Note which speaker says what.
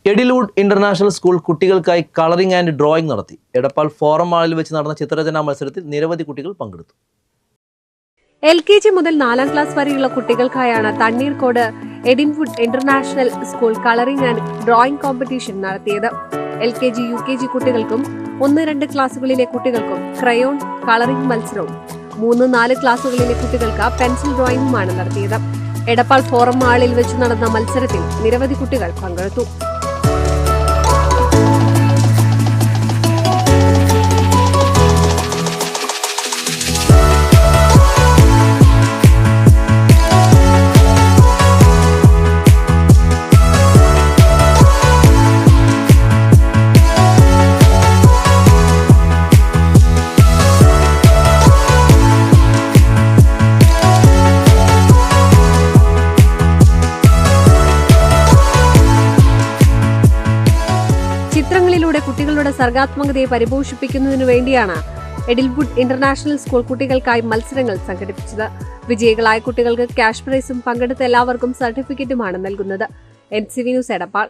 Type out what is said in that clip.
Speaker 1: എഡിൽവുഡ് international school കുട്ടികൾക്കായി colouring and drawing നടത്തി. Edappal forum മാളിൽ വെച്ച് നടന്ന ചിത്രരചനാ മത്സരത്തിൽ നിരവധി കുട്ടികൾ പങ്കെടുത്തു.
Speaker 2: LKG മുതൽ 4ാം ക്ലാസ് വരെയുള്ള കുട്ടികൾക്കായാണ് Thanneercode Edinwood international school colouring and drawing competition നടത്തിയത്. LKG, UKG കുട്ടികൾക്കും 1-2 ക്ലാസുകളിലെ കുട്ടികൾക്കും ക്രയോൺ കളറിംഗ് മത്സരവും 3-4 ക്ലാസുകളിലെ കുട്ടികൾക്ക് പെൻസിൽ ഡ്രോയിങ്ങുമാണ് നടത്തിയത്. എടപ്പാൾ ഫോറം മാളിൽ വെച്ച് നടന്ന മത്സരത്തിൽ നിരവധി കുട്ടികൾ പങ്കെടുത്തു. ചിത്രങ്ങളിലൂടെ കുട്ടികളുടെ സർഗാത്മകതയെ പരിപോഷിപ്പിക്കുന്നതിനു വേണ്ടിയാണ് എഡിൽവുഡ് ഇന്റർനാഷണൽ സ്കൂൾ കുട്ടികൾക്കായി മത്സരങ്ങൾ സംഘടിപ്പിച്ചത്. വിജയികളായ കുട്ടികൾക്ക് ക്യാഷ് പ്രൈസും പങ്കെടുത്ത എല്ലാവർക്കും സർട്ടിഫിക്കറ്റുമാണ് നൽകുന്നത്. NCV news Edappal.